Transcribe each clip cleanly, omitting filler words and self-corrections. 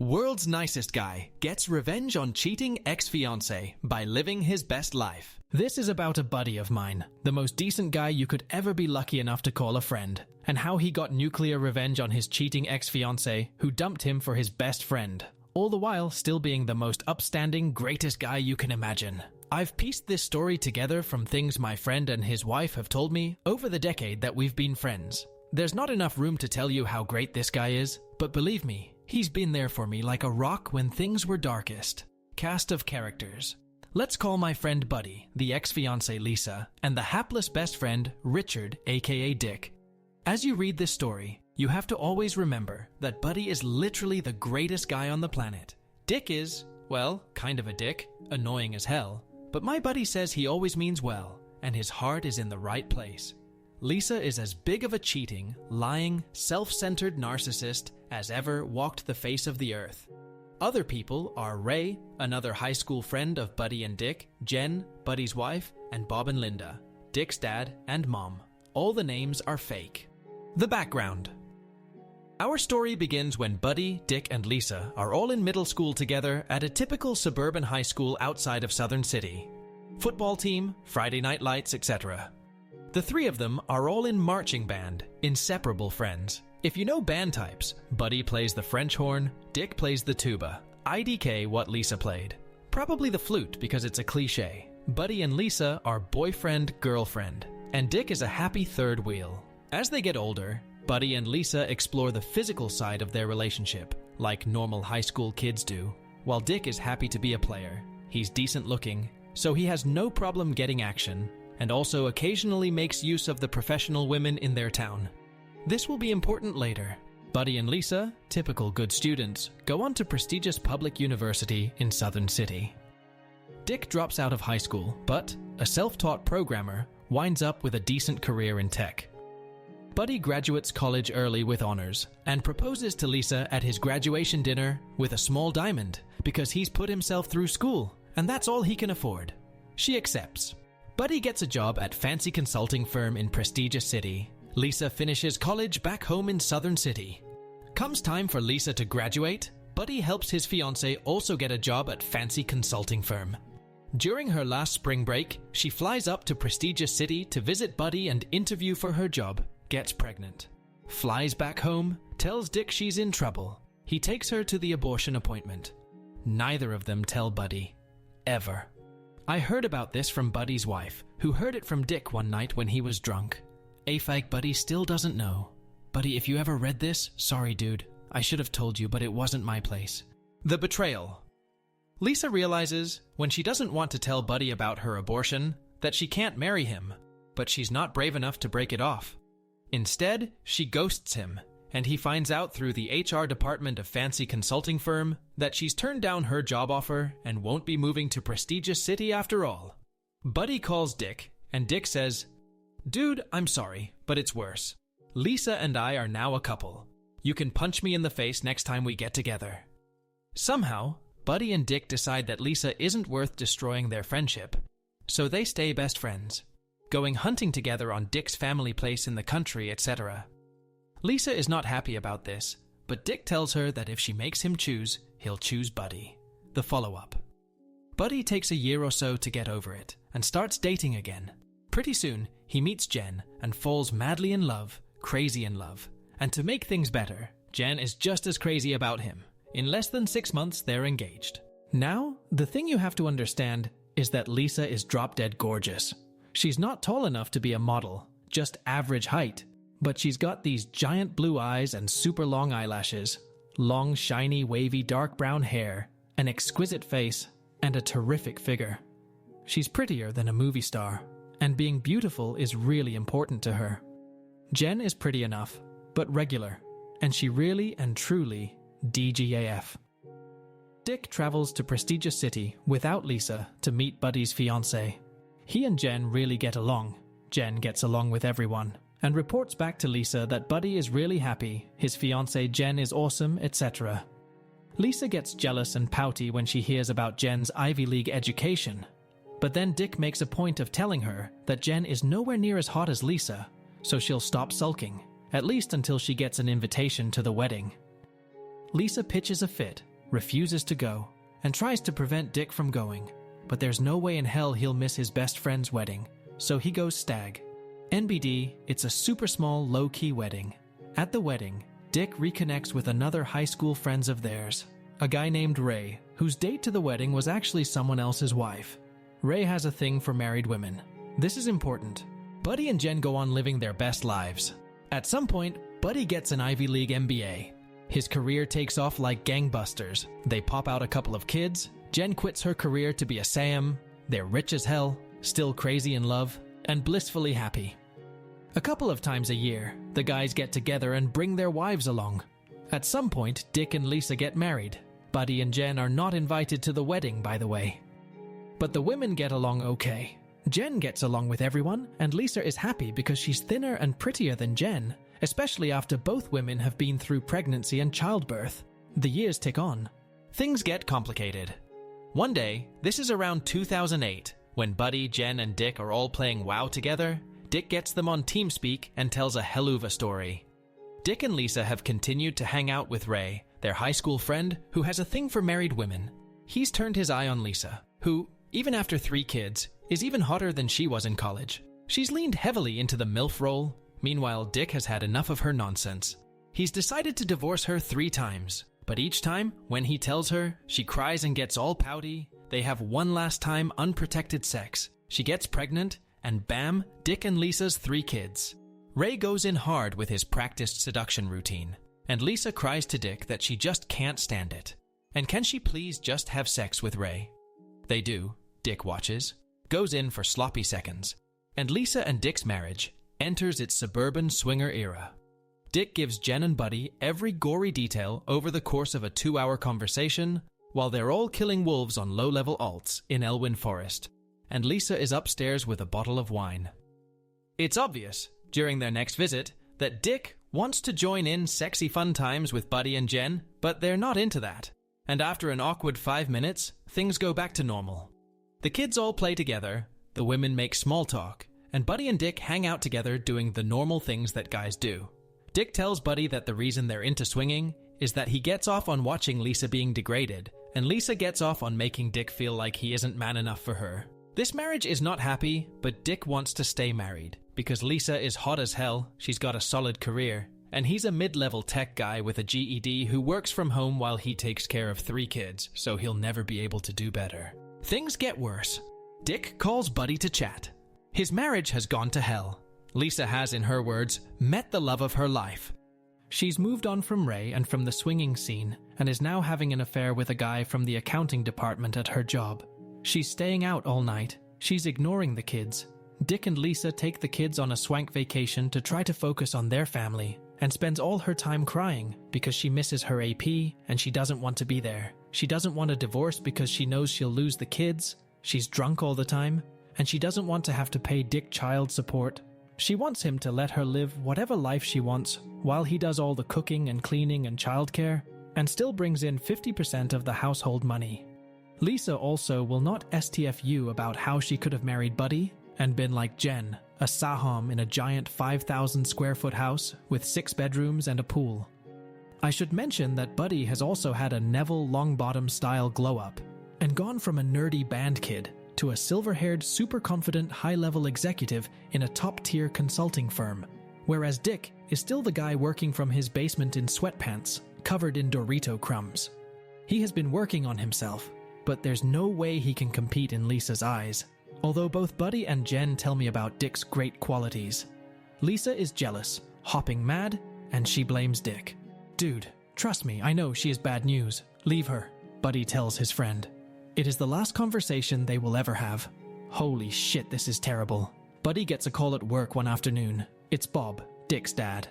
World's nicest guy gets revenge on cheating ex-fiancée by living his best life. This is about a buddy of mine, the most decent guy you could ever be lucky enough to call a friend, and how he got nuclear revenge on his cheating ex-fiancée who dumped him for his best friend, all the while still being the most upstanding, greatest guy you can imagine. I've pieced this story together from things my friend and his wife have told me over the decade that we've been friends. There's not enough room to tell you how great this guy is, but believe me, he's been there for me like a rock when things were darkest. Cast of characters. Let's call my friend Buddy, the ex-fiancée Lisa, and the hapless best friend Richard, aka Dick. As you read this story, you have to always remember that Buddy is literally the greatest guy on the planet. Dick is, well, kind of a dick, annoying as hell, but my buddy says he always means well, and his heart is in the right place. Lisa is as big of a cheating, lying, self-centered narcissist as ever walked the face of the earth. Other people are Ray, another high school friend of Buddy and Dick, Jen, Buddy's wife, and Bob and Linda, Dick's dad and mom. All the names are fake. The background. Our story begins when Buddy, Dick, and Lisa are all in middle school together at a typical suburban high school outside of Southern City. Football team, Friday night lights, etc. The three of them are all in marching band, inseparable friends. If you know band types, Buddy plays the French horn, Dick plays the tuba, IDK what Lisa played. Probably the flute because it's a cliche. Buddy and Lisa are boyfriend-girlfriend, and Dick is a happy third wheel. As they get older, Buddy and Lisa explore the physical side of their relationship, like normal high school kids do, while Dick is happy to be a player. He's decent looking, so he has no problem getting action, and also occasionally makes use of the professional women in their town. This will be important later. Buddy and Lisa, typical good students, go on to prestigious public university in Southern City. Dick drops out of high school, but, a self-taught programmer, winds up with a decent career in tech. Buddy graduates college early with honors, and proposes to Lisa at his graduation dinner with a small diamond, because he's put himself through school, and that's all he can afford. She accepts. Buddy gets a job at fancy consulting firm in prestigious city. Lisa finishes college back home in Southern City. Comes time for Lisa to graduate, Buddy helps his fiancée also get a job at fancy consulting firm. During her last spring break, she flies up to prestigious city to visit Buddy and interview for her job, gets pregnant. Flies back home, tells Dick she's in trouble. He takes her to the abortion appointment. Neither of them tell Buddy. Ever. I heard about this from Buddy's wife, who heard it from Dick one night when he was drunk. A-Fake Buddy still doesn't know. Buddy, if you ever read this, sorry dude. I should have told you, but it wasn't my place. The betrayal. Lisa realizes, when she doesn't want to tell Buddy about her abortion, that she can't marry him, but she's not brave enough to break it off. Instead, she ghosts him, and he finds out through the HR department of fancy consulting firm that she's turned down her job offer and won't be moving to prestigious city after all. Buddy calls Dick, and Dick says, "Dude, I'm sorry, but it's worse. Lisa and I are now a couple. You can punch me in the face next time we get together." Somehow, Buddy and Dick decide that Lisa isn't worth destroying their friendship, so they stay best friends, going hunting together on Dick's family place in the country, etc. Lisa is not happy about this, but Dick tells her that if she makes him choose, he'll choose Buddy. The follow-up. Buddy takes a year or so to get over it, and starts dating again. Pretty soon, he meets Jen, and falls madly in love, crazy in love. And to make things better, Jen is just as crazy about him. In less than 6 months, they're engaged. Now, the thing you have to understand is that Lisa is drop-dead gorgeous. She's not tall enough to be a model, just average height. But she's got these giant blue eyes and super long eyelashes, long, shiny, wavy, dark brown hair, an exquisite face, and a terrific figure. She's prettier than a movie star, and being beautiful is really important to her. Jen is pretty enough, but regular, and she really and truly DGAF. Dick travels to prestigious city without Lisa to meet Buddy's fiancée. He and Jen really get along. Jen gets along with everyone, and reports back to Lisa that Buddy is really happy, his fiancée Jen is awesome, etc. Lisa gets jealous and pouty when she hears about Jen's Ivy League education, but then Dick makes a point of telling her that Jen is nowhere near as hot as Lisa, so she'll stop sulking, at least until she gets an invitation to the wedding. Lisa pitches a fit, refuses to go, and tries to prevent Dick from going. But there's no way in hell he'll miss his best friend's wedding, so he goes stag. NBD, it's a super small, low-key wedding. At the wedding, Dick reconnects with another high school friends of theirs, a guy named Ray, whose date to the wedding was actually someone else's wife. Ray has a thing for married women. This is important. Buddy and Jen go on living their best lives. At some point, Buddy gets an Ivy League MBA. His career takes off like gangbusters. They pop out a couple of kids. Jen quits her career to be a SAM. They're rich as hell, still crazy in love, and blissfully happy. A couple of times a year, the guys get together and bring their wives along. At some point, Dick and Lisa get married. Buddy and Jen are not invited to the wedding, by the way. But the women get along okay. Jen gets along with everyone, and Lisa is happy because she's thinner and prettier than Jen, especially after both women have been through pregnancy and childbirth. The years tick on. Things get complicated. One day, this is around 2008, when Buddy, Jen, and Dick are all playing WoW together. Dick gets them on TeamSpeak and tells a helluva story. Dick and Lisa have continued to hang out with Ray, their high school friend who has a thing for married women. He's turned his eye on Lisa, who, even after 3 kids, is even hotter than she was in college. She's leaned heavily into the MILF role. Meanwhile, Dick has had enough of her nonsense. He's decided to divorce her 3 times, but each time, when he tells her, she cries and gets all pouty. They have one last time unprotected sex. She gets pregnant, and bam, Dick and Lisa's 3 kids. Ray goes in hard with his practiced seduction routine, and Lisa cries to Dick that she just can't stand it. And can she please just have sex with Ray? They do. Dick watches, goes in for sloppy seconds, and Lisa and Dick's marriage enters its suburban swinger era. Dick gives Jen and Buddy every gory detail over the course of a 2-hour conversation, while they're all killing wolves on low-level alts in Elwyn Forest, and Lisa is upstairs with a bottle of wine. It's obvious, during their next visit, that Dick wants to join in sexy fun times with Buddy and Jen, but they're not into that. And after an awkward 5 minutes, things go back to normal. The kids all play together, the women make small talk, and Buddy and Dick hang out together doing the normal things that guys do. Dick tells Buddy that the reason they're into swinging is that he gets off on watching Lisa being degraded, and Lisa gets off on making Dick feel like he isn't man enough for her. This marriage is not happy, but Dick wants to stay married, because Lisa is hot as hell, she's got a solid career, and he's a mid-level tech guy with a GED who works from home while he takes care of 3 kids, so he'll never be able to do better. Things get worse. Dick calls Buddy to chat. His marriage has gone to hell. Lisa has, in her words, met the love of her life. She's moved on from Ray and from the swinging scene, and is now having an affair with a guy from the accounting department at her job. She's staying out all night. She's ignoring the kids. Dick and Lisa take the kids on a swank vacation to try to focus on their family, and spends all her time crying because she misses her AP and she doesn't want to be there. She doesn't want a divorce because she knows she'll lose the kids. She's drunk all the time, and she doesn't want to have to pay Dick child support. She wants him to let her live whatever life she wants while he does all the cooking and cleaning and childcare, and still brings in 50% of the household money. Lisa also will not STFU about how she could have married Buddy and been like Jen, a saham in a giant 5,000 square foot house with 6 bedrooms and a pool. I should mention that Buddy has also had a Neville Longbottom style glow up and gone from a nerdy band kid to a silver-haired, super confident, high-level executive in a top-tier consulting firm, whereas Dick is still the guy working from his basement in sweatpants, covered in Dorito crumbs. He has been working on himself, but there's no way he can compete in Lisa's eyes, although both Buddy and Jen tell me about Dick's great qualities. Lisa is jealous, hopping mad, and she blames Dick. "Dude, trust me, I know she is bad news. Leave her," Buddy tells his friend. It is the last conversation they will ever have. Holy shit, this is terrible. Buddy gets a call at work one afternoon. It's Bob, Dick's dad.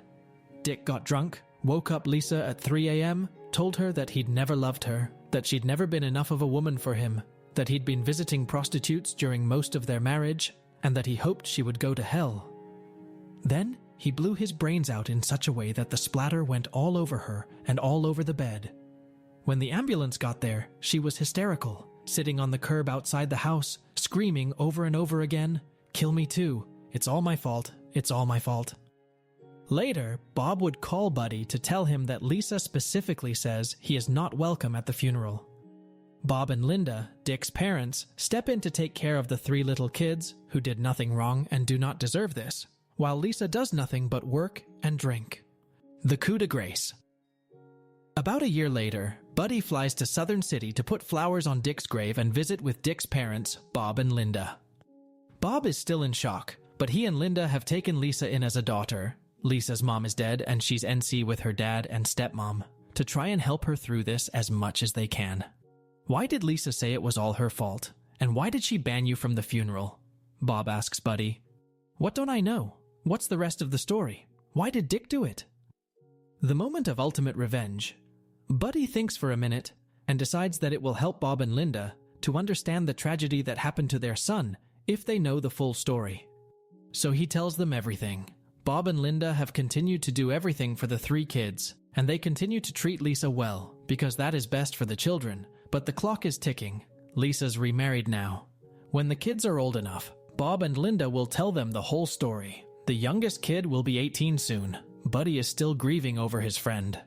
Dick got drunk, woke up Lisa at 3 a.m., told her that he'd never loved her, that she'd never been enough of a woman for him, that he'd been visiting prostitutes during most of their marriage, and that he hoped she would go to hell. Then, he blew his brains out in such a way that the splatter went all over her and all over the bed. When the ambulance got there, she was hysterical, sitting on the curb outside the house, screaming over and over again, "Kill me too. It's all my fault. It's all my fault." Later, Bob would call Buddy to tell him that Lisa specifically says he is not welcome at the funeral. Bob and Linda, Dick's parents, step in to take care of the 3 little kids who did nothing wrong and do not deserve this, while Lisa does nothing but work and drink. The coup de grace. About a year later, Buddy flies to Southern City to put flowers on Dick's grave and visit with Dick's parents, Bob and Linda. Bob is still in shock, but he and Linda have taken Lisa in as a daughter. Lisa's mom is dead and she's NC with her dad and stepmom, to try and help her through this as much as they can. Why did Lisa say it was all her fault? And why did she ban you from the funeral? Bob asks Buddy. What don't I know? What's the rest of the story? Why did Dick do it? The moment of ultimate revenge. Buddy thinks for a minute and decides that it will help Bob and Linda to understand the tragedy that happened to their son if they know the full story. So he tells them everything. Bob and Linda have continued to do everything for the 3 kids, and they continue to treat Lisa well because that is best for the children, but the clock is ticking. Lisa's remarried now. When the kids are old enough, Bob and Linda will tell them the whole story. The youngest kid will be 18 soon. Buddy is still grieving over his friend.